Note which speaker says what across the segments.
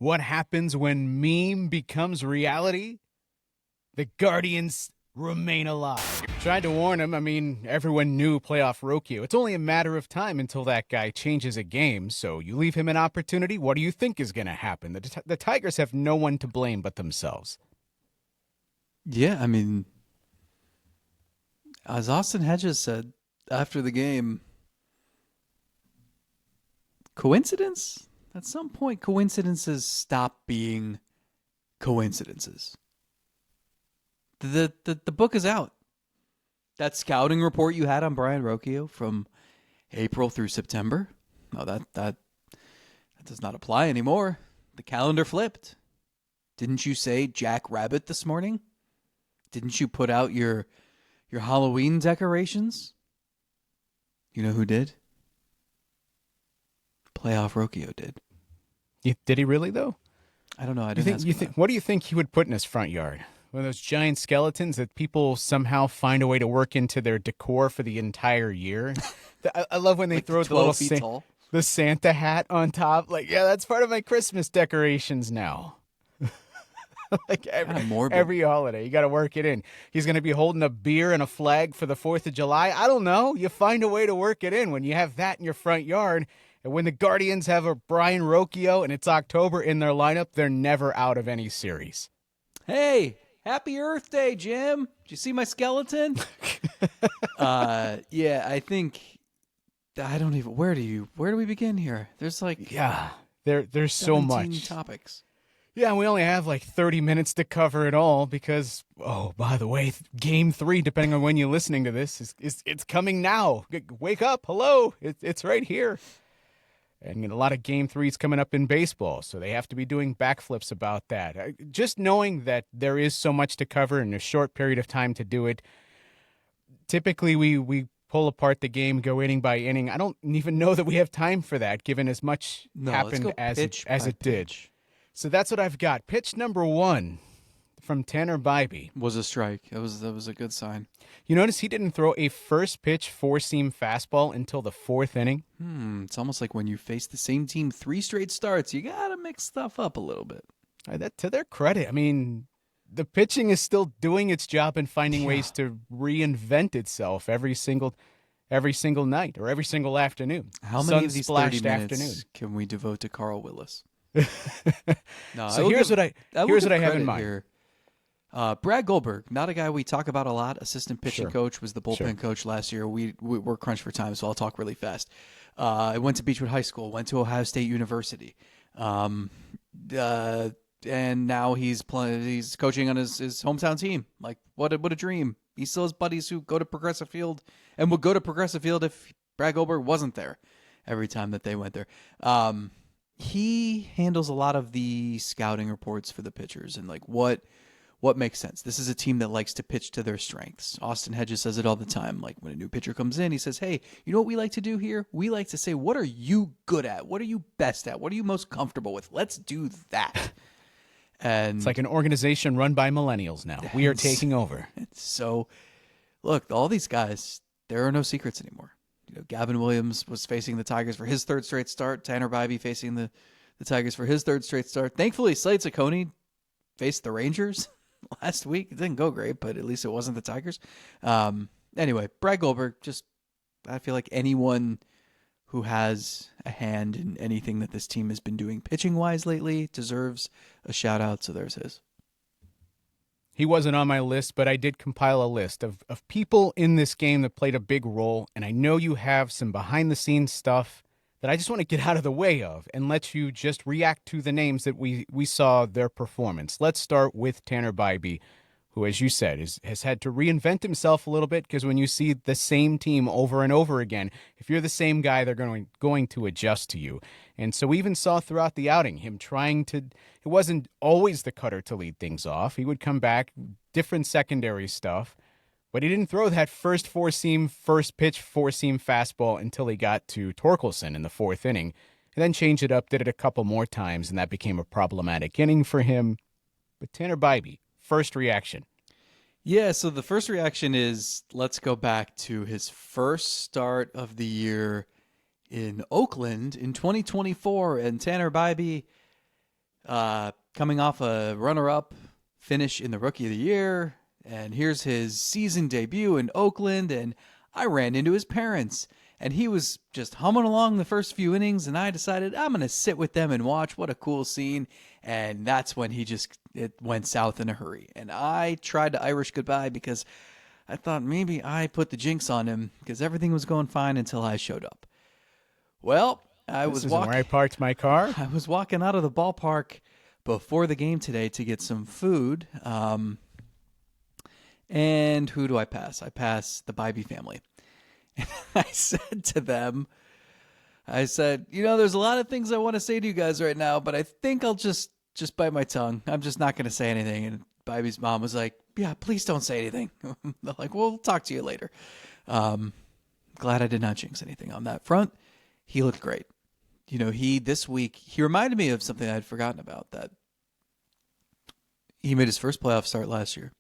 Speaker 1: What happens when meme becomes reality? The Guardians remain alive. Tried to warn him. I mean, everyone knew playoff Rocchio. It's only a matter of time until that guy changes a game, so you leave him an opportunity. What do you think is going to happen? The Tigers have no one to blame but themselves.
Speaker 2: Yeah, I mean, as Austin Hedges said after the game, coincidence? At some point, coincidences stop being coincidences. The book is out. That scouting report you had on Brayan Rocchio from April through September, no, that does not apply anymore. The calendar flipped. Didn't you say Jack Rabbit this morning? Didn't you put out your Halloween decorations? You know who did? Playoff Rocchio did.
Speaker 1: Did he really, though?
Speaker 2: I don't know. I didn't ask him that.
Speaker 1: What do you think he would put in his front yard? One of those giant skeletons that people somehow find a way to work into their decor for the entire year. I love when they
Speaker 2: Like
Speaker 1: throw
Speaker 2: the
Speaker 1: the little
Speaker 2: 12 feet tall?
Speaker 1: the Santa hat on top. Like, yeah, that's part of my Christmas decorations now. Like every holiday, you got to work it in. He's going to be holding a beer and a flag for the 4th of July. I don't know. You find a way to work it in when you have that in your front yard. And when the Guardians have a Brayan Rocchio and it's October in their lineup, they're never out of any series.
Speaker 2: Hey, happy Earth Day, Jim. Did you see my skeleton? Yeah, I think I don't even. Where do we begin here? There's
Speaker 1: there's so much
Speaker 2: topics.
Speaker 1: Yeah, and we only have like 30 minutes to cover it all because, oh, by the way, Game 3, depending on when you're listening to this, it's coming now. Wake up, hello, it's right here. And a lot of Game 3s coming up in baseball, so they have to be doing backflips about that. Just knowing that there is so much to cover in a short period of time to do it, typically we pull apart the game, go inning by inning. I don't even know that we have time for that, given as much happened as it did. So that's what I've got. Pitch number 1 from Tanner Bibee
Speaker 2: was a strike. That was a good sign.
Speaker 1: You notice he didn't throw a first pitch four-seam fastball until the 4th inning?
Speaker 2: It's almost like when you face the same team 3 straight starts, you got to mix stuff up a little bit.
Speaker 1: That, to their credit, I mean, the pitching is still doing its job and finding ways to reinvent itself every single night or every single afternoon.
Speaker 2: How many of these 30 minutes can we devote to Carl Willis?
Speaker 1: No, so here's what I have in mind.
Speaker 2: Here. Brad Goldberg, not a guy we talk about a lot. Assistant pitching coach, was the bullpen coach last year. We're crunched for time, so I'll talk really fast. I went to Beechwood High School, went to Ohio State University, and now he's coaching on his hometown team. Like what a dream! He still has buddies who go to Progressive Field and would go to Progressive Field if Brad Goldberg wasn't there every time that they went there. He handles a lot of the scouting reports for the pitchers and like what makes sense. This is a team that likes to pitch to their strengths. Austin Hedges says it all the time. Like when a new pitcher comes in, he says, hey, you know what we like to do here? We like to say, what are you good at? What are you best at? What are you most comfortable with? Let's do that. And
Speaker 1: it's like an organization run by millennials now. We are taking over.
Speaker 2: So, look, all these guys, there are no secrets anymore. You know, Gavin Williams was facing the Tigers for his 3rd straight start. Tanner Bibee facing the Tigers for his 3rd straight start. Thankfully, Slade Ciccone faced the Rangers last week. It didn't go great, but at least it wasn't the Tigers. Anyway, Brad Goldberg, I feel like anyone who has a hand in anything that this team has been doing pitching-wise lately deserves a shout-out, so there's his.
Speaker 1: He wasn't on my list, but I did compile a list of people in this game that played a big role, and I know you have some behind-the-scenes stuff that I just want to get out of the way of and let you just react to the names that we saw their performance. Let's start with Tanner Bibee, who, as you said, has had to reinvent himself a little bit because when you see the same team over and over again, if you're the same guy, they're going to adjust to you. And so we even saw throughout the outing him trying to – it wasn't always the cutter to lead things off. He would come back, different secondary stuff, but he didn't throw that first pitch four-seam fastball until he got to Torkelson in the 4th inning, and then changed it up, did it a couple more times, and that became a problematic inning for him. But Tanner Bibee, first reaction.
Speaker 2: Yeah, so the first reaction is let's go back to his first start of the year in Oakland in 2024. And Tanner Bibee, coming off a runner-up finish in the Rookie of the Year, and here's his season debut in Oakland, and I ran into his parents, and he was just humming along the first few innings, and I decided I'm going to sit with them and watch. What a cool scene. And that's when it went south in a hurry. And I tried to Irish goodbye because I thought maybe I put the jinx on him because everything was going fine until I showed up. Well,
Speaker 1: This isn't where I parked my car.
Speaker 2: I was walking out of the ballpark before the game today to get some food. And who do I pass? I pass the Bibee family. And I said to them, there's a lot of things I want to say to you guys right now, but I think I'll just bite my tongue. I'm just not going to say anything. And Bibee's mom was like, yeah, please don't say anything. They're like, we'll talk to you later. Glad I did not jinx anything on that front. He looked great. This week, he reminded me of something I had forgotten about, that he made his first playoff start last year.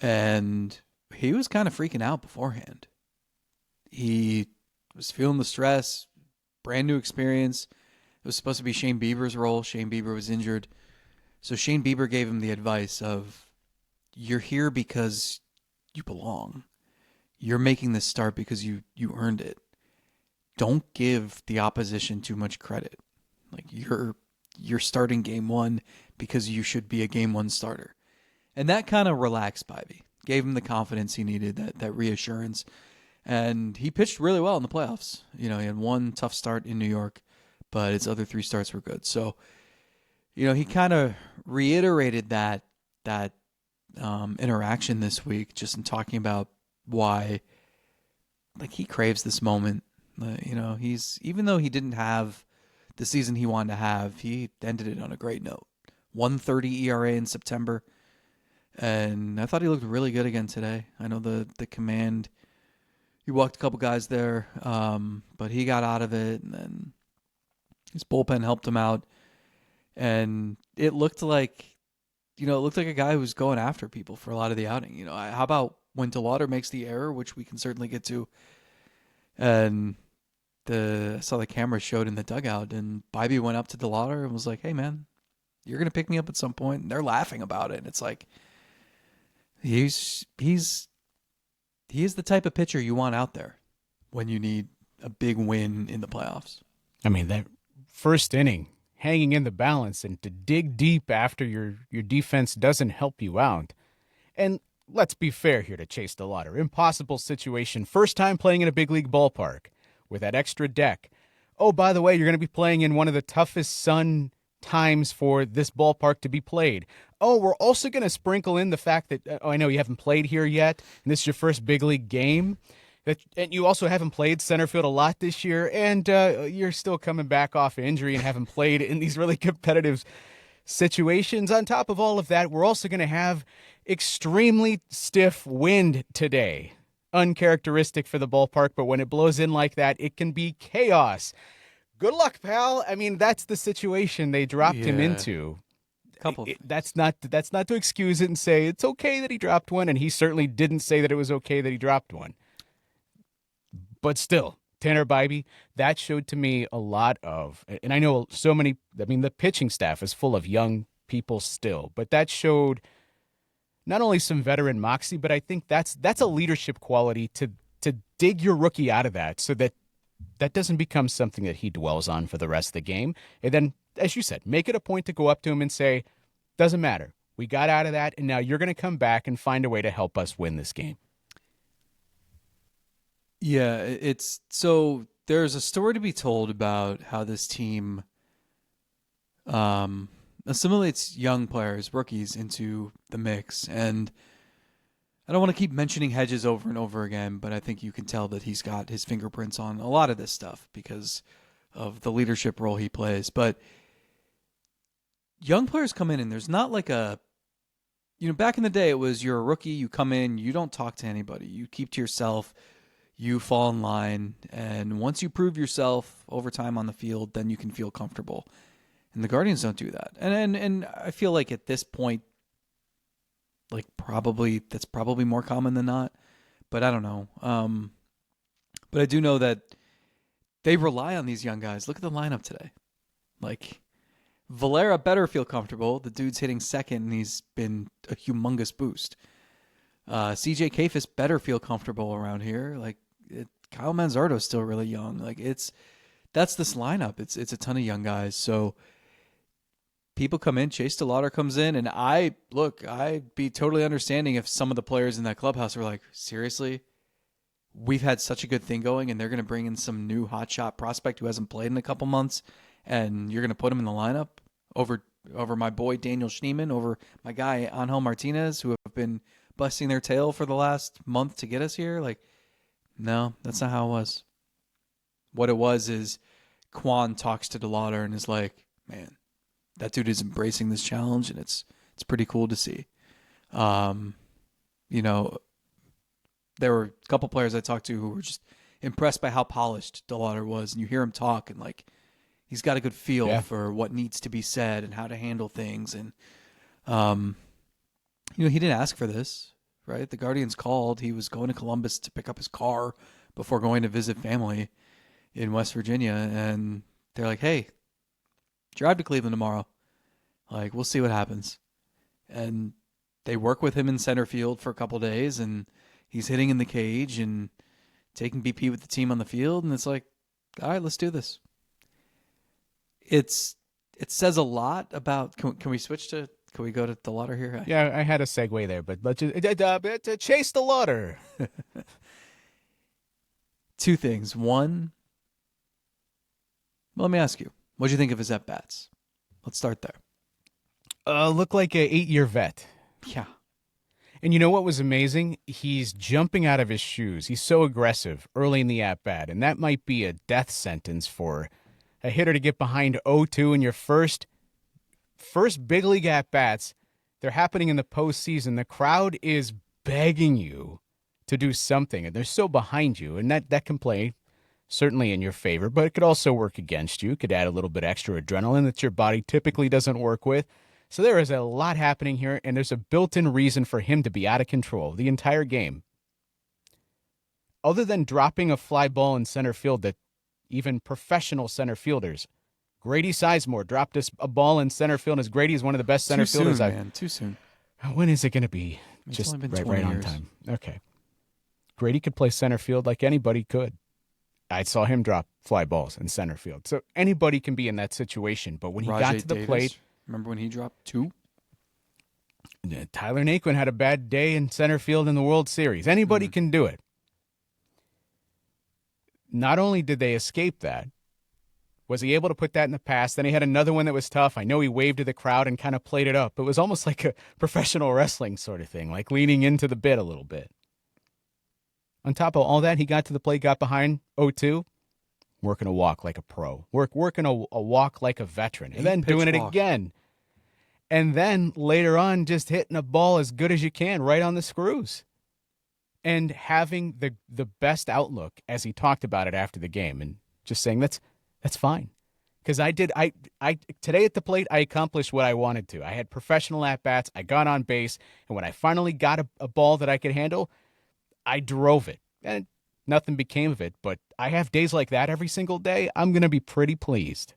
Speaker 2: And he was kind of freaking out beforehand. He was feeling the stress, brand new experience. It was supposed to be Shane Bieber's role. Shane Bieber was injured. So Shane Bieber gave him the advice of, you're here because you belong. You're making this start because you earned it. Don't give the opposition too much credit. Like, you're starting game one because you should be a game one starter. And that kind of relaxed Bibee. Gave him the confidence he needed, that reassurance. And he pitched really well in the playoffs. He had one tough start in New York, but his other 3 starts were good. So, he kind of reiterated that interaction this week, just in talking about why, he craves this moment. Even though he didn't have the season he wanted to have, he ended it on a great note. 1.30 ERA in September. And I thought he looked really good again today. I know the command, he walked a couple guys there, but he got out of it, and then his bullpen helped him out. And it looked like a guy who was going after people for a lot of the outing. How about when DeLauter makes the error, which we can certainly get to, and I saw the camera showed in the dugout, and Bibee went up to DeLauter and was like, hey, man, you're going to pick me up at some point. And they're laughing about it. And it's like, he is the type of pitcher you want out there when you need a big win in the playoffs.
Speaker 1: I mean, that first inning, hanging in the balance and to dig deep after your defense doesn't help you out. And let's be fair here to Chase DeLauter. Impossible situation. First time playing in a big league ballpark with that extra deck. Oh, by the way, you're going to be playing in one of the toughest sun times for this ballpark to be played. Oh, we're also going to sprinkle in the fact that, I know you haven't played here yet, and this is your first big league game. And you also haven't played center field a lot this year, and you're still coming back off injury and haven't played in these really competitive situations. On top of all of that, we're also going to have extremely stiff wind today. Uncharacteristic for the ballpark, but when it blows in like that, it can be chaos. Good luck, pal. I mean, that's the situation they dropped him into. That's not to excuse it and say it's okay that he dropped one, and he certainly didn't say that it was okay that he dropped one. But still, Tanner Bibee, that showed to me a lot of, and I know so many, the pitching staff is full of young people still, but that showed not only some veteran moxie, but I think that's a leadership quality to dig your rookie out of that so that doesn't become something that he dwells on for the rest of the game. And then, as you said, make it a point to go up to him and say, doesn't matter. We got out of that, and now you're going to come back and find a way to help us win this game.
Speaker 2: Yeah, so there's a story to be told about how this team assimilates young players, rookies, into the mix. And I don't want to keep mentioning Hedges over and over again, but I think you can tell that he's got his fingerprints on a lot of this stuff because of the leadership role he plays. But young players come in, and there's not like back in the day, it was you're a rookie, you come in, you don't talk to anybody, you keep to yourself, you fall in line, and once you prove yourself over time on the field, then you can feel comfortable. And the Guardians don't do that. And I feel like at this point, that's probably more common than not, but I don't know. But I do know that they rely on these young guys. Look at the lineup today. Valera better feel comfortable. The dude's hitting second, and he's been a humongous boost. CJ Kafis better feel comfortable around here. Kyle Manzardo's still really young. That's this lineup. It's a ton of young guys. So people come in. Chase DeLauter comes in, and I'd be totally understanding if some of the players in that clubhouse were like, seriously, we've had such a good thing going, and they're going to bring in some new hotshot prospect who hasn't played in a couple months, and you're going to put him in the lineup over my boy Daniel Schneemann, over my guy Angel Martinez, who have been busting their tail for the last month to get us here. No, that's not how it was. What it was is Quan talks to DeLauter and is like, man, that dude is embracing this challenge, and it's pretty cool to see. There were a couple players I talked to who were just impressed by how polished DeLauter was, and you hear him talk, and he's got a good feel for what needs to be said and how to handle things. And he didn't ask for this, right? The Guardians called. He was going to Columbus to pick up his car before going to visit family in West Virginia, and they're like, hey, drive to Cleveland tomorrow. We'll see what happens. And they work with him in center field for a couple days, and he's hitting in the cage and taking BP with the team on the field, and it's like, all right, let's do this. It says a lot about. Can we switch to? Can we go to DeLauter here?
Speaker 1: Yeah, I had a segue there, but let's just Chase DeLauter.
Speaker 2: Two things. One, let me ask you, what do you think of his at bats? Let's start there.
Speaker 1: Look like an 8-year vet.
Speaker 2: Yeah.
Speaker 1: And you know what was amazing? He's jumping out of his shoes. He's so aggressive early in the at-bat, and that might be a death sentence for a hitter to get behind 0-2 in your first big league at-bats. They're happening in the postseason. The crowd is begging you to do something, and they're so behind you, and that can play certainly in your favor, but it could also work against you. It could add a little bit extra adrenaline that your body typically doesn't work with. So there is a lot happening here, and there's a built-in reason for him to be out of control the entire game. Other than dropping a fly ball in center field that even professional center fielders, Grady Sizemore dropped a ball in center field, as Grady is one of the best center fielders.
Speaker 2: Too soon.
Speaker 1: When is it going to be?
Speaker 2: It's
Speaker 1: Just
Speaker 2: only been
Speaker 1: right
Speaker 2: 20
Speaker 1: on
Speaker 2: years.
Speaker 1: time. Okay. Grady could play center field like anybody could. I saw him drop fly balls in center field. So anybody can be in that situation. But when he got to the plate,
Speaker 2: remember when he dropped 2?
Speaker 1: Tyler Naquin had a bad day in center field in the World Series. Anybody can do it. Not only did they escape that, was he able to put that in the past? Then he had another one that was tough. I know he waved to the crowd and kind of played it up. It was almost like a professional wrestling sort of thing, like leaning into the bit a little bit. On top of all that, he got to the plate, got behind 0-2, working a walk like a pro, working a walk like a veteran, and then doing it again. And then later on, just hitting a ball as good as you can right on the screws. And having the best outlook as he talked about it after the game, and just saying that's fine. Because I today at the plate, I accomplished what I wanted to. I had professional at-bats, I got on base, and when I finally got a ball that I could handle, I drove it. And nothing became of it, but I have days like that every single day. I'm going to be pretty pleased.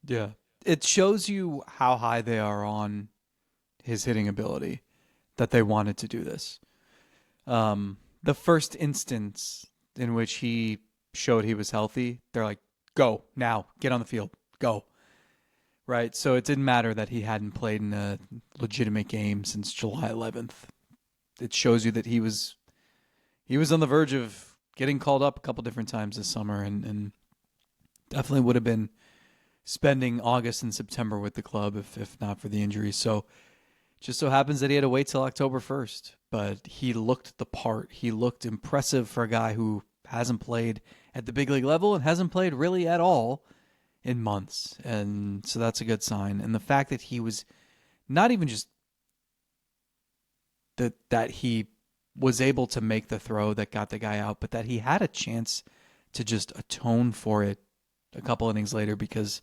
Speaker 2: Yeah. It shows you how high they are on his hitting ability that they wanted to do this. The first instance in which he showed he was healthy, they're like, go now, get on the field, go. Right. So it didn't matter that he hadn't played in a legitimate game since July 11th. It shows you that he was on the verge of getting called up a couple different times this summer, and definitely would have been spending August and September with the club if not for the injury. So just so happens that he had to wait till October 1st, but he looked the part. He looked impressive for a guy who hasn't played at the big league level and hasn't played really at all in months. And so that's a good sign. And the fact that he was not even just that he was able to make the throw that got the guy out, but that he had a chance to just atone for it a couple innings later, because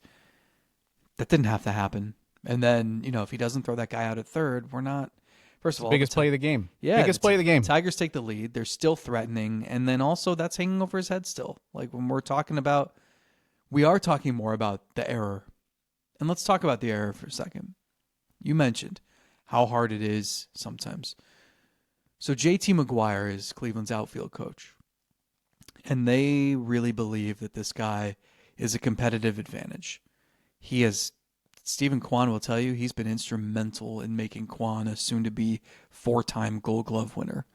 Speaker 2: that didn't have to happen. And then, if he doesn't throw that guy out at third, we're not, first of all,
Speaker 1: biggest play of the game.
Speaker 2: Yeah.
Speaker 1: Biggest play of the game.
Speaker 2: Tigers take the lead. They're still threatening. And then also that's hanging over his head still. Like when we are talking more about the error And let's talk about the error for a second. You mentioned how hard it is sometimes. So JT McGuire is Cleveland's outfield coach. And they really believe that this guy is a competitive advantage. He has, Stephen Kwan will tell you, he's been instrumental in making Kwan a soon-to-be 4-time Gold Glove winner.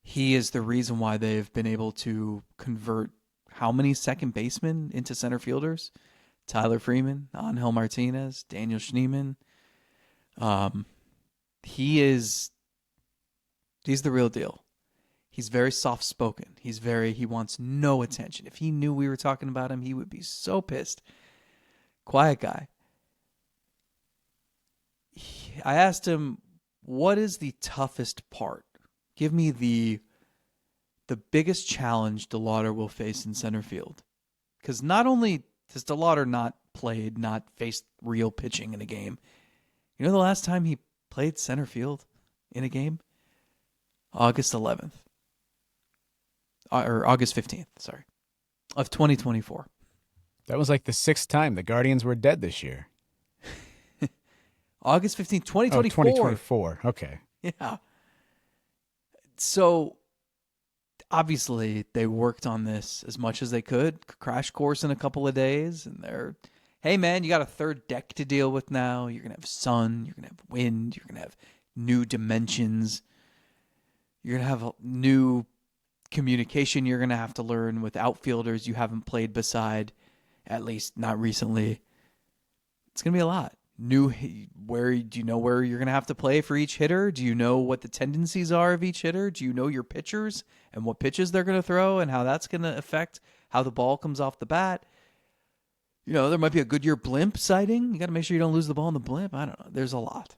Speaker 2: He is the reason why they've been able to convert how many second basemen into center fielders? Tyler Freeman, Angel Martinez, Daniel Schneemann. He's the real deal. He's very soft-spoken. He wants no attention. If he knew we were talking about him, he would be so pissed. Quiet guy. I asked him, what is the toughest part? Give me the biggest challenge DeLauter will face in center field. Because not only has DeLauter not faced real pitching in a game. You know the last time he played center field in a game? August 11th. Or August 15th, sorry. Of 2024.
Speaker 1: That was like the 6th time the Guardians were dead this year.
Speaker 2: August 15th, 2024.
Speaker 1: 2024. Okay.
Speaker 2: Yeah. So, obviously, they worked on this as much as they could. Crash course in a couple of days. And they're, hey, man, you got a third deck to deal with now. You're going to have sun. You're going to have wind. You're going to have new dimensions. You're going to have a new communication you're going to have to learn with outfielders you haven't played beside, at least not recently. It's going to be a lot. Do you know where you're going to have to play for each hitter? Do you know what the tendencies are of each hitter? Do you know your pitchers and what pitches they're going to throw and how that's going to affect how the ball comes off the bat? You know, there might be a Goodyear blimp sighting. You got to make sure you don't lose the ball in the blimp. I don't know. There's a lot.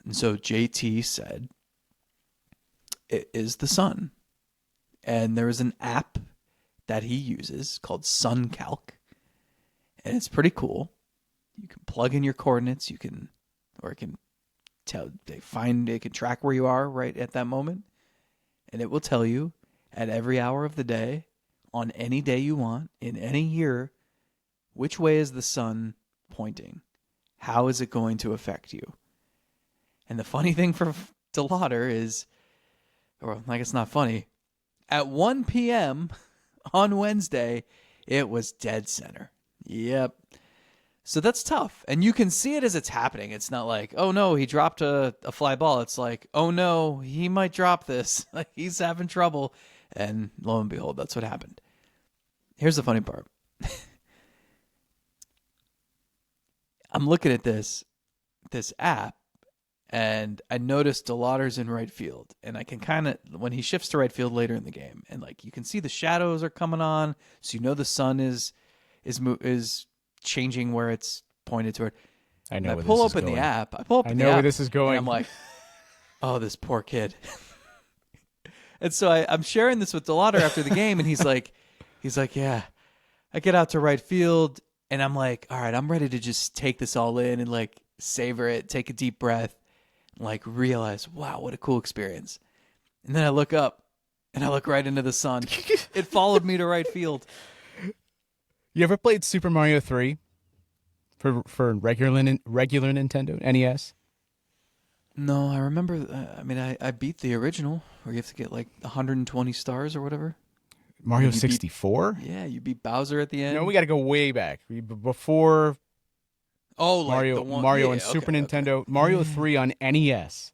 Speaker 2: And so JT said, it is the sun. And there is an app that he uses called SunCalc. And it's pretty cool. You can plug in your coordinates. It can track where you are right at that moment. And it will tell you at every hour of the day, on any day you want, in any year, which way is the sun pointing? How is it going to affect you? And the funny thing for DeLauter is, or I guess not funny, at 1 p.m. on Wednesday, it was dead center. Yep. So that's tough. And you can see it as it's happening. It's not like, oh no, he dropped a fly ball. It's like, oh no, he might drop this. Like he's having trouble. And lo and behold, that's what happened. Here's the funny part. I'm looking at this app, and I noticed DeLauter's in right field. And I can kind of, when he shifts to right field later in the game, and like you can see the shadows are coming on, so you know the sun is changing where it's pointed toward.
Speaker 1: I know.
Speaker 2: I pull open the app.
Speaker 1: I know where this is going.
Speaker 2: And I'm like, oh, this poor kid. And so I'm sharing this with DeLauter after the game, and he's like, yeah. I get out to right field, and I'm like, all right, I'm ready to just take this all in and like savor it, take a deep breath, and like realize, wow, what a cool experience. And then I look up, and I look right into the sun. It followed me to right field.
Speaker 1: You ever played Super Mario 3 for regular Nintendo NES?
Speaker 2: No, I remember. I beat the original, where you have to get like 120 stars or whatever.
Speaker 1: Mario 64?
Speaker 2: Yeah, you beat Bowser at the end.
Speaker 1: No, we got to go way back before.
Speaker 2: Oh, like
Speaker 1: Mario and Super Nintendo.
Speaker 2: Okay.
Speaker 1: Mario 3 on NES.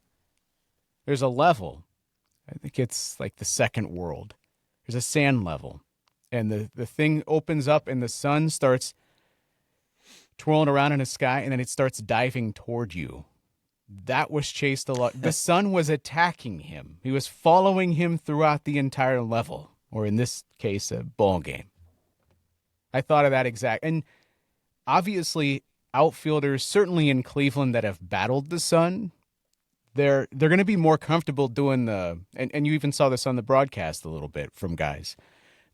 Speaker 1: There's a level. I think it's like the second world. There's a sand level. And the thing opens up and the sun starts twirling around in the sky, and then it starts diving toward you. That was chased a lot. The sun was attacking him. He was following him throughout the entire level, or in this case, a ball game. I thought of that exact. And obviously, outfielders, certainly in Cleveland, that have battled the sun, they're going to be more comfortable doing and you even saw this on the broadcast a little bit from guys.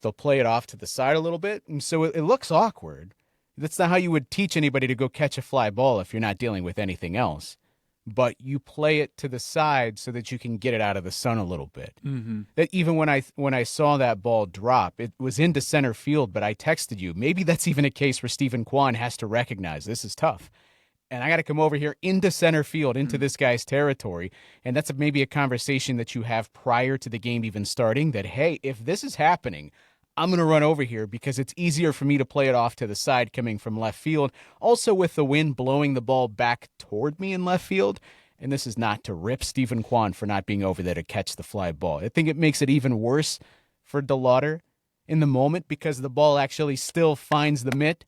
Speaker 1: They'll play it off to the side a little bit, and so it looks awkward. That's not how you would teach anybody to go catch a fly ball if you're not dealing with anything else. but you play it to the side so that you can get it out of the sun a little bit.
Speaker 2: Mm-hmm.
Speaker 1: That even when I saw that ball drop, it was into center field, but I texted you, maybe that's even a case where Stephen Kwan has to recognize this is tough. And I got to come over here into center field, into this guy's territory. And that's maybe a conversation that you have prior to the game even starting that, hey, if this is happening, I'm going to run over here because it's easier for me to play it off to the side coming from left field. Also, with the wind blowing the ball back toward me in left field. And this is not to rip Stephen Kwan for not being over there to catch the fly ball. I think it makes it even worse for DeLauter in the moment because the ball actually still finds the mitt,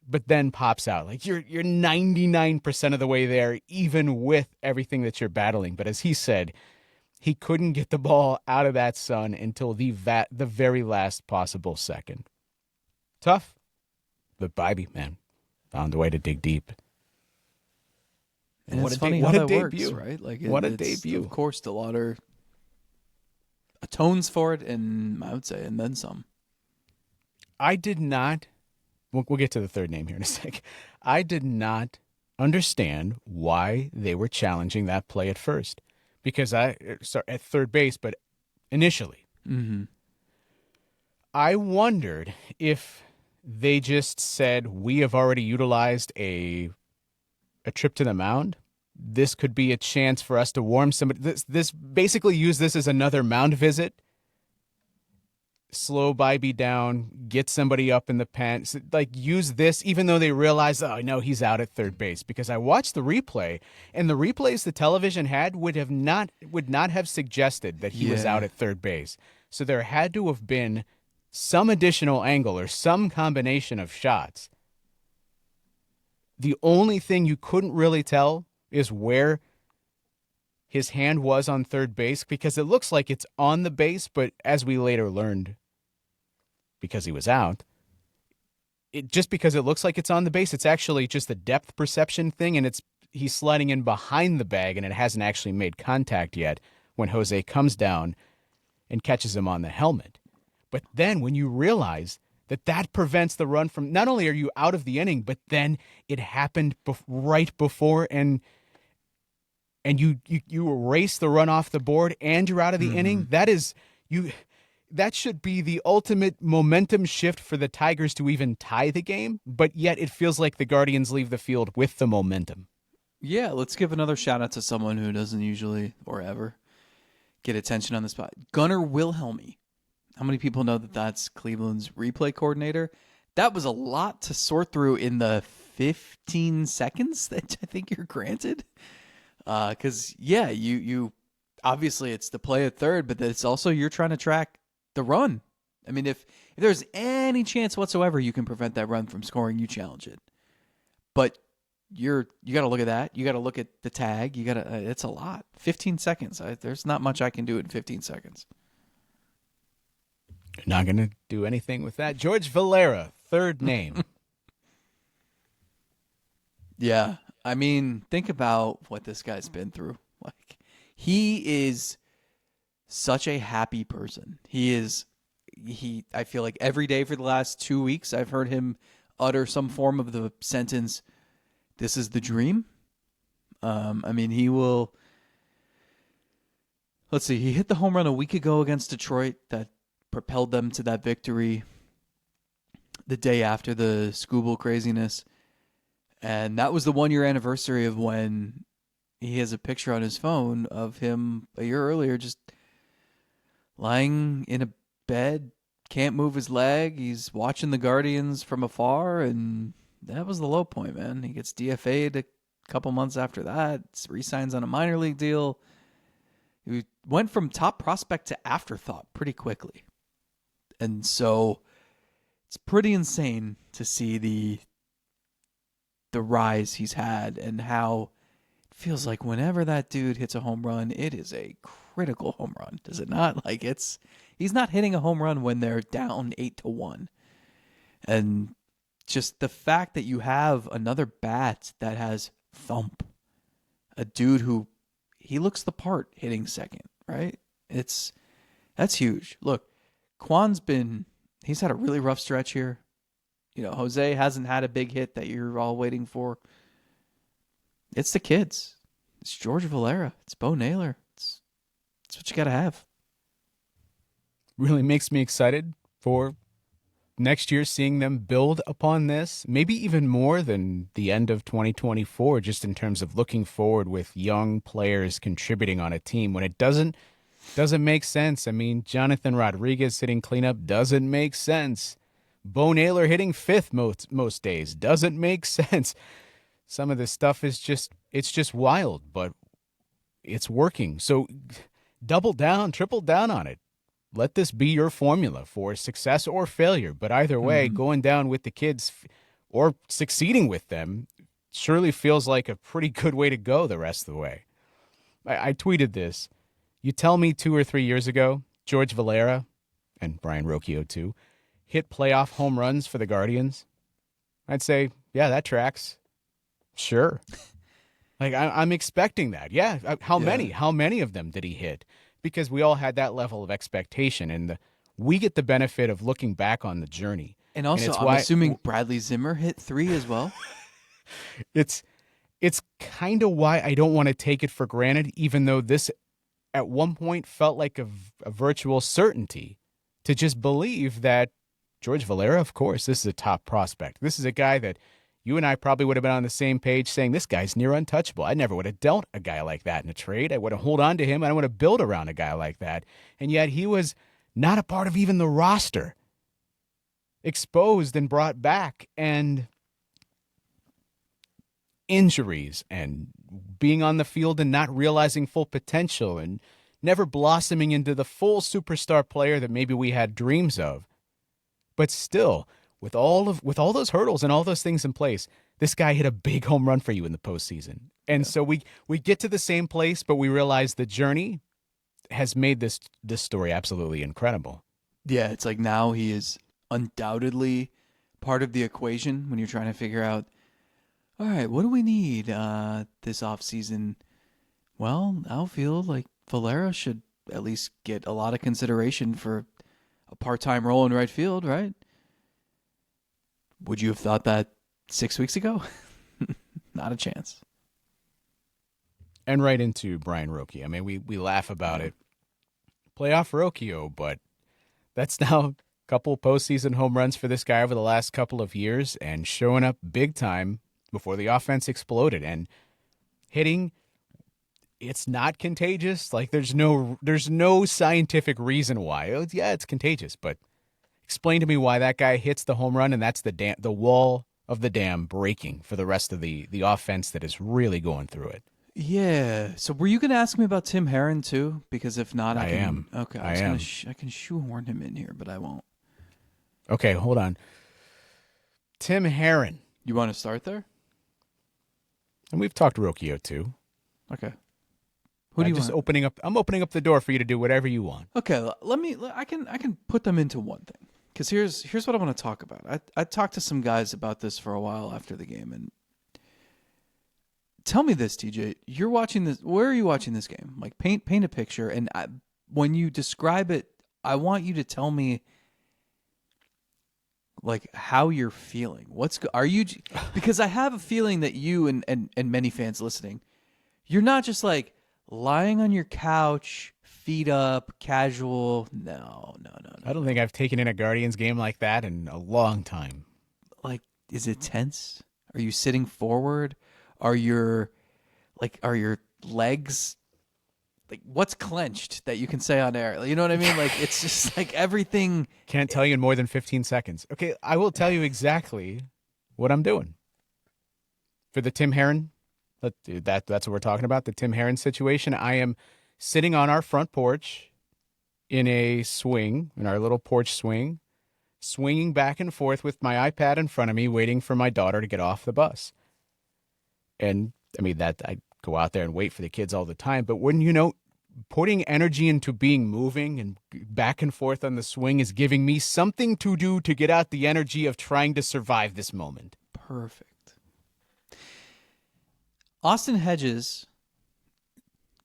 Speaker 1: but then pops out. Like you're 99% of the way there, even with everything that you're battling. But as he said, he couldn't get the ball out of that sun until the very last possible second. Tough, but Bibee, man, found a way to dig deep.
Speaker 2: And it's funny how that works, right? Like
Speaker 1: what a debut!
Speaker 2: Of course, DeLauter atones for it, and I would say, and then some.
Speaker 1: I did not. We'll get to the third name here in a sec. I did not understand why they were challenging that play at first. Because at third base, but initially.
Speaker 2: Mm-hmm.
Speaker 1: I wondered if they just said, we have already utilized a trip to the mound. This could be a chance for us to warm somebody. This basically use this as another mound visit. Slow Bibee down, get somebody up in the pen. Like use this, even though they realize, oh no, he's out at third base. Because I watched the replay, and the replays the television had would not have suggested that he was out at third base. So there had to have been some additional angle or some combination of shots. The only thing you couldn't really tell is where his hand was on third base, because it looks like it's on the base, but as we later learned, because he was out, just because it looks like it's on the base, it's actually just a depth perception thing, and he's sliding in behind the bag, and it hasn't actually made contact yet when Jose comes down and catches him on the helmet. But then when you realize that prevents the run from, not only are you out of the inning, but then it happened right before, and you erase the run off the board and you're out of the inning, that should be the ultimate momentum shift for the Tigers to even tie the game, but yet it feels like the Guardians leave the field with the momentum.
Speaker 2: Yeah, let's give another shout out to someone who doesn't usually or ever get attention on the spot. Gunnar Wilhelmy. How many people know that that's Cleveland's replay coordinator? That was a lot to sort through in the 15 seconds that I think you're granted. Because, you obviously it's the play at third, but it's also you're trying to track the run. I mean, if there's any chance whatsoever you can prevent that run from scoring, you challenge it. But you got to look at that. You got to look at the tag. You got to. It's a lot. 15 seconds. There's not much I can do in 15 seconds.
Speaker 1: You're not going to do anything with that. George Valera, third name.
Speaker 2: Yeah. I mean, think about what this guy's been through. Like, he is such a happy person. I feel like every day for the last 2 weeks, I've heard him utter some form of the sentence, "This is the dream." I mean, he will. Let's see. He hit the home run a week ago against Detroit that propelled them to that victory the day after the Scooble craziness. And that was the 1 year anniversary of when he has a picture on his phone of him a year earlier just lying in a bed, can't move his leg. He's watching the Guardians from afar, and that was the low point, man. He gets DFA'd a couple months after that, re-signs on a minor league deal. He went from top prospect to afterthought pretty quickly. And so it's pretty insane to see the rise he's had and how it feels like whenever that dude hits a home run, it is a critical home run. Does it not? Like he's not hitting a home run when they're down 8-1. And just the fact that you have another bat that has thump, a dude who he looks the part hitting second, right? That's huge. Look, he's had a really rough stretch here. You know, Jose hasn't had a big hit that you're all waiting for. It's the kids. It's George Valera. It's Bo Naylor. It's what you got to have.
Speaker 1: Really makes me excited for next year, seeing them build upon this, maybe even more than the end of 2024, just in terms of looking forward with young players contributing on a team when it doesn't make sense. I mean, Jonathan Rodriguez hitting cleanup doesn't make sense. Bo Naylor hitting fifth most days doesn't make sense. Some of this stuff is just wild, but it's working. So double down, triple down on it. Let this be your formula for success or failure. But either way, going down with the kids or succeeding with them surely feels like a pretty good way to go the rest of the way. I tweeted this. You tell me 2 or 3 years ago, George Valera, and Brayan Rocchio too, hit playoff home runs for the Guardians, I'd say, yeah, that tracks. Sure. Like, I'm expecting that. Yeah. How many? How many of them did he hit? Because we all had that level of expectation, and we get the benefit of looking back on the journey.
Speaker 2: And also,
Speaker 1: it's
Speaker 2: I'm assuming Bradley Zimmer hit 3 as well.
Speaker 1: It's kind of why I don't want to take it for granted, even though this at one point felt like a virtual certainty, to just believe that George Valera, of course, this is a top prospect. This is a guy that you and I probably would have been on the same page saying this guy's near untouchable. I never would have dealt a guy like that in a trade. I would have hold on to him. I don't want to build around a guy like that. And yet he was not a part of even the roster, exposed and brought back, and injuries and being on the field and not realizing full potential and never blossoming into the full superstar player that maybe we had dreams of. But still, with all those hurdles and all those things in place, this guy hit a big home run for you in the postseason. And so we get to the same place, but we realize the journey has made this story absolutely incredible.
Speaker 2: Yeah, it's like now he is undoubtedly part of the equation when you're trying to figure out, all right, what do we need this offseason? Well, outfield, like Valera should at least get a lot of consideration for a part-time role in right field, right? Would you have thought that 6 weeks ago? Not a chance.
Speaker 1: And right into Brayan Rocchio. I mean, we laugh about it. Playoff Rocchio, but that's now a couple postseason home runs for this guy over the last couple of years and showing up big time before the offense exploded and hitting. It's not contagious. Like there's no scientific reason why. Yeah, it's contagious, but explain to me why that guy hits the home run and that's the wall of the dam breaking for the rest of the offense that is really going through it.
Speaker 2: Yeah. So were you going to ask me about Tim Herrin too? Because if not, I
Speaker 1: am.
Speaker 2: Okay.
Speaker 1: I am.
Speaker 2: I can shoehorn him in here, but I won't.
Speaker 1: Okay, hold on. Tim Herrin.
Speaker 2: You want to start there?
Speaker 1: And we've talked Rocchio too.
Speaker 2: Okay. Who do you
Speaker 1: just
Speaker 2: want?
Speaker 1: I'm opening up the door for you to do whatever you want.
Speaker 2: Okay, I can put them into one thing. Because here's what I want to talk about. I talked to some guys about this for a while after the game, and tell me this, TJ. You're watching this. Where are you watching this game? Like paint a picture, and when you describe it, I want you to tell me like how you're feeling. Are you? Because I have a feeling that you and many fans listening, you're not just like lying on your couch, feet up, casual. No.
Speaker 1: I don't think I've taken in a Guardians game like that in a long time.
Speaker 2: Like, is it tense? Are you sitting forward? Are your legs like what's clenched that you can say on air? You know what I mean? Like it's just like everything.
Speaker 1: Can't tell you in more than 15 seconds. Okay, I will tell you exactly what I'm doing. For the Tim Herrin, that's what we're talking about, the Tim Herrin situation. I am sitting on our front porch in a swing, in our little porch swing, swinging back and forth with my iPad in front of me, waiting for my daughter to get off the bus. And I mean, that I go out there and wait for the kids all the time. But when, putting energy into being moving and back and forth on the swing is giving me something to do to get out the energy of trying to survive this moment.
Speaker 2: Perfect. Austin Hedges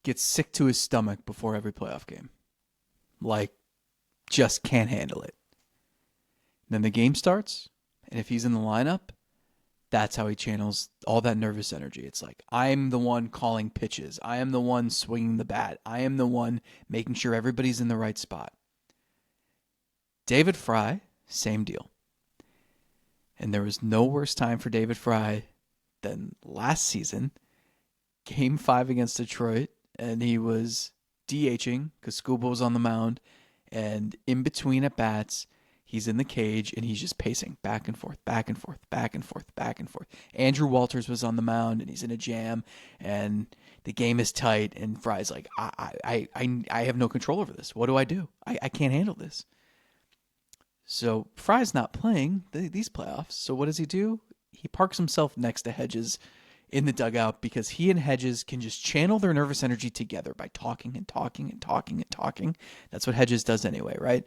Speaker 2: gets sick to his stomach before every playoff game. Like, just can't handle it. Then the game starts, and if he's in the lineup, That's how he channels all that nervous energy. It's like, I'm the one calling pitches. I am the one swinging the bat. I am the one making sure everybody's in the right spot. David Fry, same deal. And there was no worse time for David Fry than last season, Game 5 against Detroit, and he was DHing because Scuba was on the mound, and in between at bats, he's in the cage, and he's just pacing back and forth, back and forth, back and forth, back and forth. Andrew Walters was on the mound, and he's in a jam, and the game is tight, and Fry's like, I have no control over this. What do? I can't handle this. So Fry's not playing these playoffs. So what does he do? He parks himself next to Hedges in the dugout because he and Hedges can just channel their nervous energy together by talking and talking and talking and talking. That's what Hedges does anyway, right?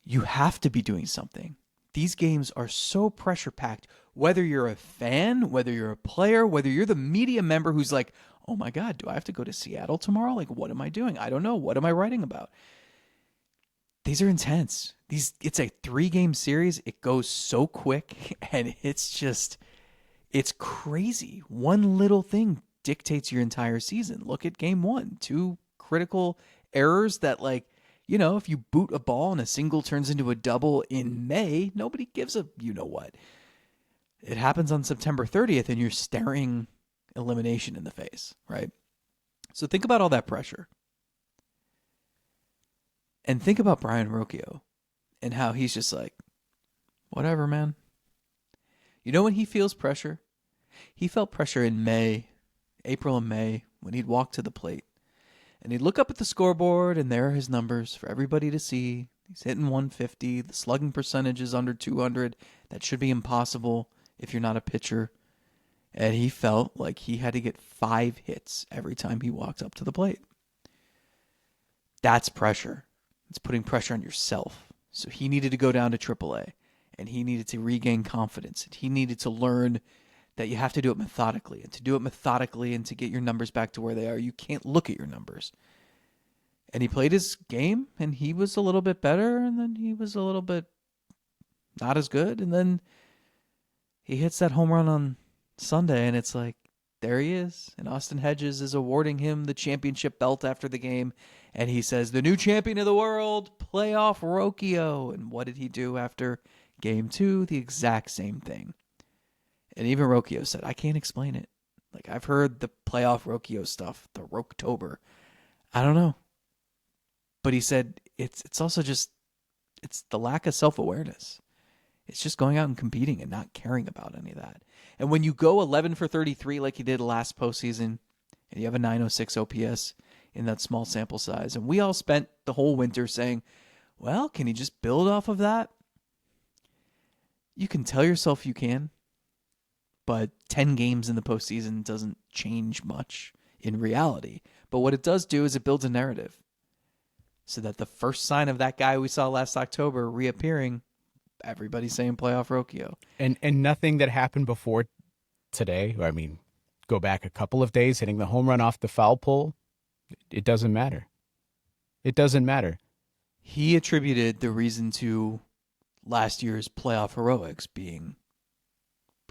Speaker 2: You have to be doing something. These games are so pressure-packed. Whether you're a fan, whether you're a player, whether you're the media member who's like, oh my God, do I have to go to Seattle tomorrow? Like, what am I doing? I don't know. What am I writing about? These are intense. It's a 3-game series. It goes so quick, and it's crazy. One little thing dictates your entire season. Look at game 1. 2 critical errors that, like, you know, if you boot a ball and a single turns into a double in May, nobody gives a you-know-what. It happens on September 30th, and you're staring elimination in the face, right? So think about all that pressure. And think about Brayan Rocchio and how he's just like, whatever, man. You know when he feels pressure? He felt pressure in April and May, when he'd walk to the plate. And he'd look up at the scoreboard, and there are his numbers for everybody to see. He's hitting 150. The slugging percentage is under 200. That should be impossible if you're not a pitcher. And he felt like he had to get 5 hits every time he walked up to the plate. That's pressure. It's putting pressure on yourself. So he needed to go down to AAA, and he needed to regain confidence. And he needed to learn that you have to do it methodically. And to do it methodically and to get your numbers back to where they are, you can't look at your numbers. And he played his game, and he was a little bit better, and then he was a little bit not as good. And then he hits that home run on Sunday, and it's like, there he is. And Austin Hedges is awarding him the championship belt after the game. And he says, the new champion of the world, playoff Rocchio. And what did he do after game 2? The exact same thing. And even Rocchio said, I can't explain it. Like, I've heard the playoff Rocchio stuff, the Rocktober. I don't know. But he said, it's also just, it's the lack of self-awareness. It's just going out and competing and not caring about any of that. And when you go 11 for 33 like you did last postseason, and you have a 906 OPS in that small sample size, and we all spent the whole winter saying, well, can he just build off of that? You can tell yourself you can, but 10 games in the postseason doesn't change much in reality. But what it does do is it builds a narrative so that the first sign of that guy we saw last October reappearing, everybody's saying playoff Rocchio.
Speaker 1: And nothing that happened before today, I mean, go back a couple of days, hitting the home run off the foul pole, it doesn't matter. It doesn't matter.
Speaker 2: He attributed the reason to last year's playoff heroics being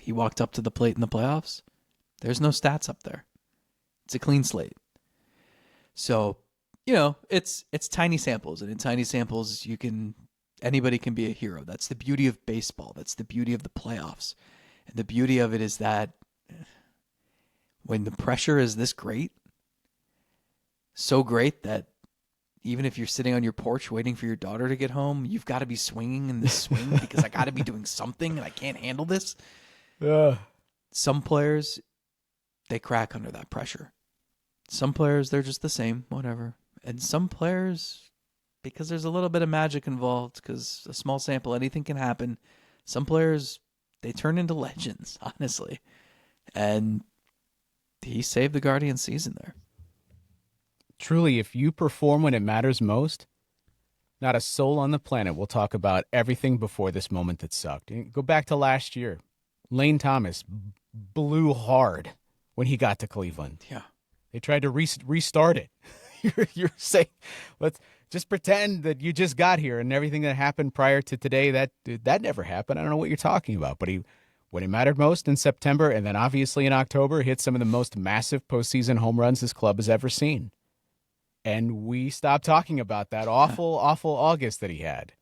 Speaker 2: he walked up to the plate in the playoffs. There's no stats up there. It's a clean slate. So, you know, it's tiny samples, and in tiny samples anybody can be a hero. That's the beauty of baseball. That's the beauty of the playoffs. And the beauty of it is that when the pressure is this great, so great that even if you're sitting on your porch waiting for your daughter to get home, you've got to be swinging in this swing because I got to be doing something and I can't handle this. Some players, they crack under that pressure. Some players, they're just the same, whatever. And some players, because there's a little bit of magic involved, because a small sample, anything can happen. Some players, they turn into legends, honestly. And he saved the Guardians season there.
Speaker 1: Truly, if you perform when it matters most, not a soul on the planet will talk about everything before this moment that sucked. Go back to last year. Lane Thomas blew hard when he got to Cleveland.
Speaker 2: Yeah.
Speaker 1: They tried to restart it. You're saying, let's just pretend that you just got here and everything that happened prior to today, that never happened. I don't know what you're talking about, but he when it mattered most in September, and then obviously in October, hit some of the most massive postseason home runs this club has ever seen. And we stopped talking about that awful, awful August that he had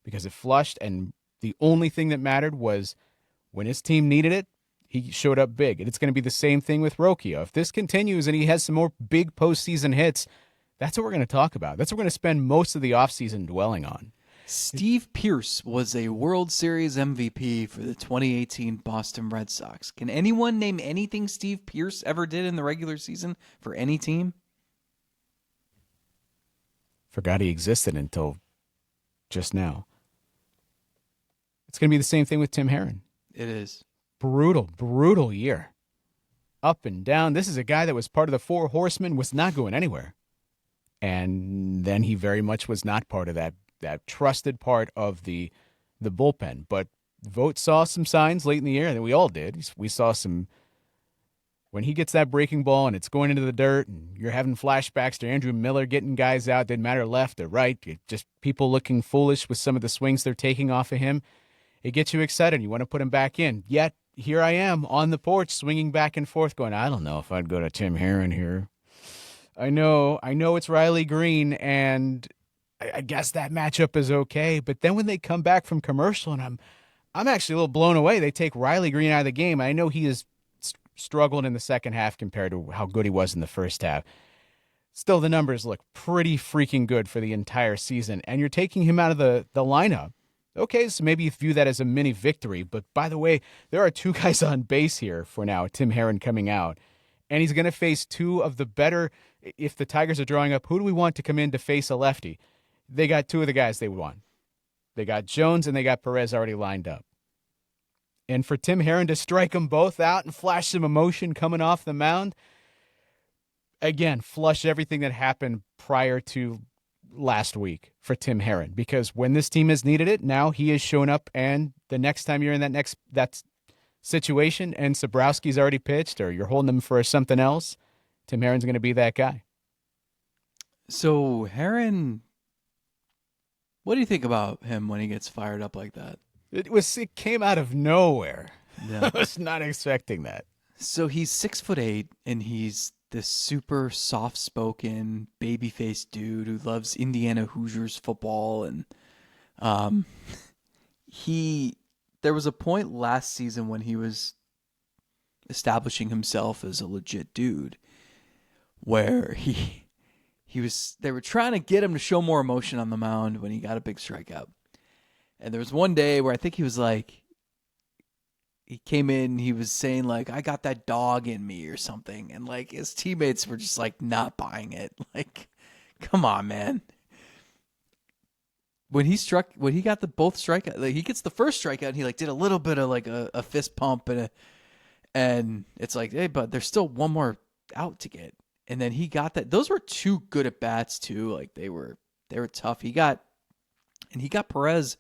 Speaker 1: because it flushed, and the only thing that mattered was when his team needed it, he showed up big. And it's going to be the same thing with Rocchio. If this continues and he has some more big postseason hits, that's what we're going to talk about. That's what we're going to spend most of the offseason dwelling on.
Speaker 2: Steve Pearce was a World Series MVP for the 2018 Boston Red Sox. Can anyone name anything Steve Pearce ever did in the regular season for any team?
Speaker 1: Forgot he existed until just now. It's going to be the same thing with Tim Herrin.
Speaker 2: It is.
Speaker 1: Brutal, brutal year. Up and down. This is a guy that was part of the Four Horsemen, was not going anywhere. And then he very much was not part of that trusted part of the bullpen. But Vogt saw some signs late in the year, and we all did. We saw some, when he gets that breaking ball and it's going into the dirt and you're having flashbacks to Andrew Miller getting guys out, didn't matter left or right, just people looking foolish with some of the swings they're taking off of him. It gets you excited. You want to put him back in. Yet, here I am on the porch swinging back and forth going, I don't know if I'd go to Tim Herrin here. I know it's Riley Green, and I guess that matchup is okay. But then when they come back from commercial, and I'm actually a little blown away. They take Riley Green out of the game. I know he has struggled in the second half compared to how good he was in the first half. Still, the numbers look pretty freaking good for the entire season, and you're taking him out of the lineup. Okay, so maybe you view that as a mini victory. But by the way, there are two guys on base here for now, Tim Herrin coming out. And he's going to face two of the better, if the Tigers are drawing up, who do we want to come in to face a lefty? They got two of the guys they would want. They got Jones and they got Perez already lined up. And for Tim Herrin to strike them both out and flash some emotion coming off the mound, again, flush everything that happened prior to last week for Tim Herrin. Because when this team has needed it, now he has shown up, and the next time you're in that situation and Sobrowski's already pitched or you're holding him for something else, Tim Herrin's going to be that guy.
Speaker 2: So Herrin, what do you think about him when he gets fired up like that?
Speaker 1: It came out of nowhere.
Speaker 2: Yeah.
Speaker 1: I was not expecting that.
Speaker 2: So he's 6'8", and he's this super soft-spoken, baby-faced dude who loves Indiana Hoosiers football, and there was a point last season when he was establishing himself as a legit dude, where they were trying to get him to show more emotion on the mound when he got a big strikeout. And there was one day where I think he was like, he came in, he was saying like, I got that dog in me or something. And like his teammates were just like not buying it. Like, come on, man. When he got both strikeout, like he gets the first strikeout and he like did a little bit of like a fist pump and it's like, hey, but there's still one more out to get. And then he got that. Those were two good at bats too. Like they were tough. He got Perez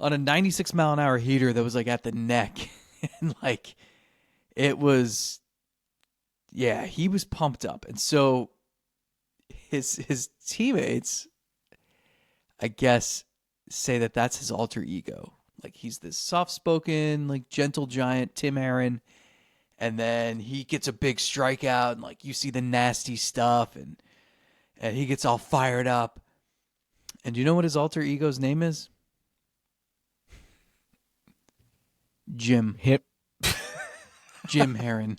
Speaker 2: on a 96-mile-an-hour heater that was like at the neck. And like it was, yeah, he was pumped up. And so his teammates, I guess, say that that's his alter ego. Like he's this soft-spoken, like gentle giant, Tim Herrin. And then he gets a big strikeout and like you see the nasty stuff and he gets all fired up. And do you know what his alter ego's name is? Jim. Jim Herrin.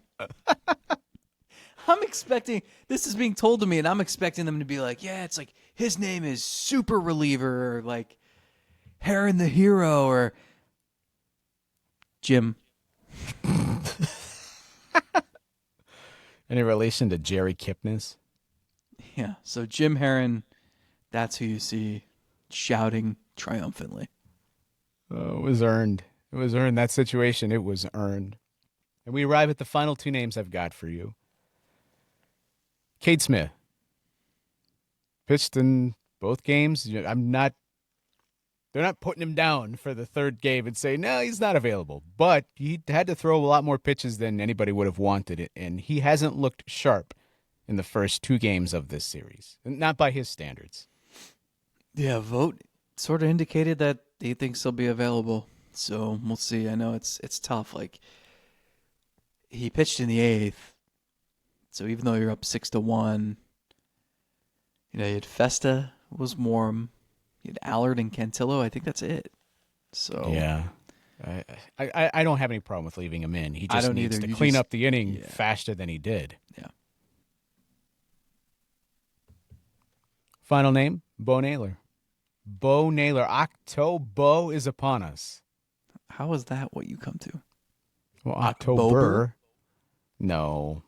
Speaker 2: I'm expecting, this is being told to me, and I'm expecting them to be like, yeah, it's like his name is Super Reliever, or like Herrin the Hero, or Jim.
Speaker 1: Any relation to Jerry Kipnis?
Speaker 2: Yeah, so Jim Herrin, that's who you see shouting triumphantly.
Speaker 1: Oh, it was earned. It was earned. That situation, it was earned. And we arrive at the final two names I've got for you. Cade Smith. Pitched in both games. They're not putting him down for the third game and say, no, he's not available. But he had to throw a lot more pitches than anybody would have wanted. And he hasn't looked sharp in the first two games of this series. Not by his standards.
Speaker 2: Yeah, Vogt sort of indicated that he thinks he'll be available So we'll see. I know it's tough. Like, he pitched in the 8th, so even though you're up 6-1, you had Festa was warm, you had Allard and Cantillo. I think that's it. So
Speaker 1: yeah, I don't have any problem with leaving him in. He
Speaker 2: I
Speaker 1: just
Speaker 2: don't
Speaker 1: needs
Speaker 2: either.
Speaker 1: to clean
Speaker 2: just-
Speaker 1: up the inning
Speaker 2: yeah.
Speaker 1: faster than he did.
Speaker 2: Yeah.
Speaker 1: Final name, Bo Naylor. Bo Naylor. October is upon us.
Speaker 2: How is that what you come to?
Speaker 1: Well,
Speaker 2: October?
Speaker 1: October. No.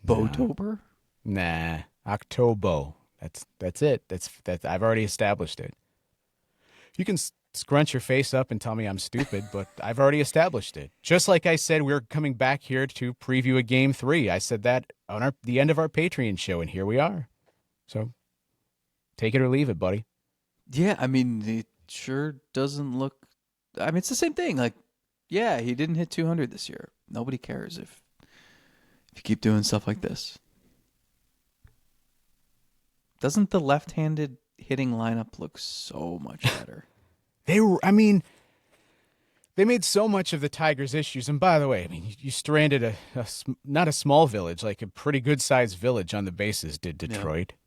Speaker 2: Botober?
Speaker 1: Nah. October. That's it. That's I've already established it. You can scrunch your face up and tell me I'm stupid, but I've already established it. Just like I said, we're coming back here to preview a Game 3. I said that on the end of our Patreon show, and here we are. So take it or leave it, buddy.
Speaker 2: Yeah, I mean, it sure doesn't look. I mean, it's the same thing. Like, yeah, he didn't hit 200 this year. Nobody cares if you keep doing stuff like this. Doesn't the left-handed hitting lineup look so much better?
Speaker 1: They made so much of the Tigers' issues. And by the way, I mean, you stranded not a small village, like a pretty good-sized village on the bases did Detroit. Yeah.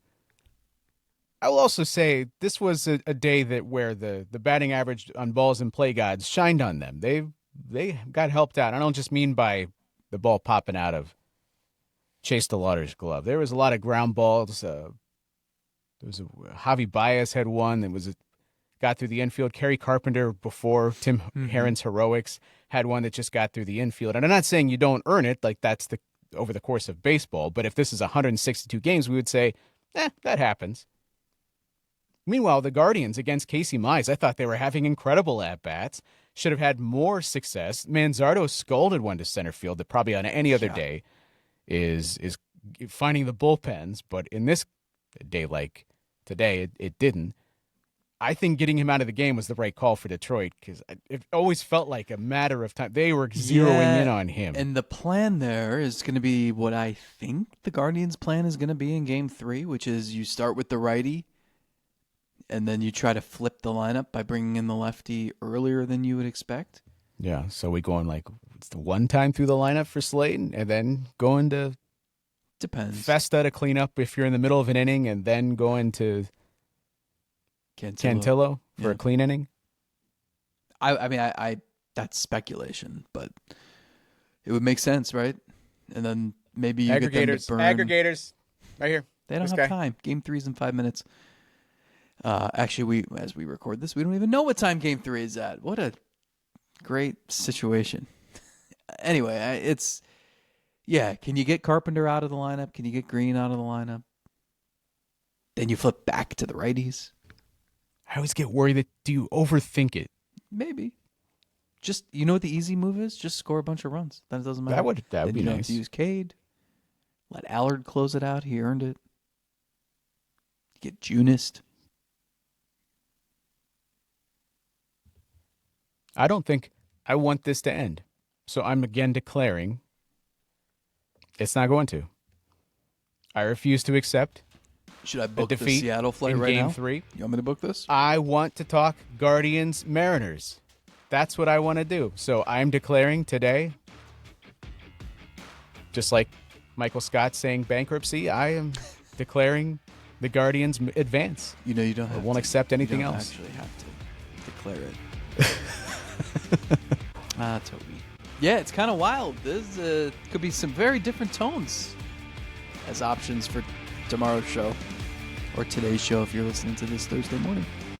Speaker 1: I will also say this was a day where the batting average on balls and play gods shined on them. They got helped out. I don't just mean by the ball popping out of Chase DeLauter's glove. There was a lot of ground balls. There was Javi Baez had one that got through the infield. Kerry Carpenter, before Tim Herrin's heroics, had one that just got through the infield. And I'm not saying you don't earn it, like that's over the course of baseball. But if this is 162 games, we would say, that happens. Meanwhile, the Guardians against Casey Mize, I thought they were having incredible at-bats, should have had more success. Manzardo scolded one to center field that probably on any other day is finding the bullpens, but in this day like today, it didn't. I think getting him out of the game was the right call for Detroit because it always felt like a matter of time. They were zeroing in on him.
Speaker 2: And the plan there is going to be what I think the Guardians' plan is going to be in Game 3, which is you start with the righty, and then you try to flip the lineup by bringing in the lefty earlier than you would expect.
Speaker 1: Yeah, so we going like it's the one time through the lineup for Slayton, and then going to Festa to clean up if you're in the middle of an inning, and then going to Cantillo for a clean inning.
Speaker 2: I mean, that's speculation, but it would make sense, right? And then maybe you get them to burn.
Speaker 1: Aggregators, right here.
Speaker 2: They don't have time. Game 3's in 5 minutes. Actually, as we record this, we don't even know what time Game 3 is at. What a great situation. Anyway, can you get Carpenter out of the lineup? Can you get Green out of the lineup? Then you flip back to the righties.
Speaker 1: I always get worried do you overthink it?
Speaker 2: Maybe. Just, you know what the easy move is? Just score a bunch of runs. Then it doesn't matter.
Speaker 1: That would be
Speaker 2: nice. You don't have
Speaker 1: nice.
Speaker 2: to use Cade. Let Allard close it out. He earned it. Get Junist.
Speaker 1: I don't think I want this to end. So I'm again declaring it's not going to. I refuse to accept
Speaker 2: Should I book
Speaker 1: a
Speaker 2: the
Speaker 1: defeat
Speaker 2: Seattle flight
Speaker 1: in
Speaker 2: right
Speaker 1: Game
Speaker 2: now?
Speaker 1: 3.
Speaker 2: You want me to book this?
Speaker 1: I want to talk Guardians Mariners. That's what I want to do. So I'm declaring today, just like Michael Scott saying bankruptcy, I am declaring the Guardians advance.
Speaker 2: You know you don't have
Speaker 1: won't accept anything else.
Speaker 2: You don't actually have to declare it. Toby. Yeah, it's kind of wild. This could be some very different tones as options for tomorrow's show or today's show if you're listening to this Thursday morning.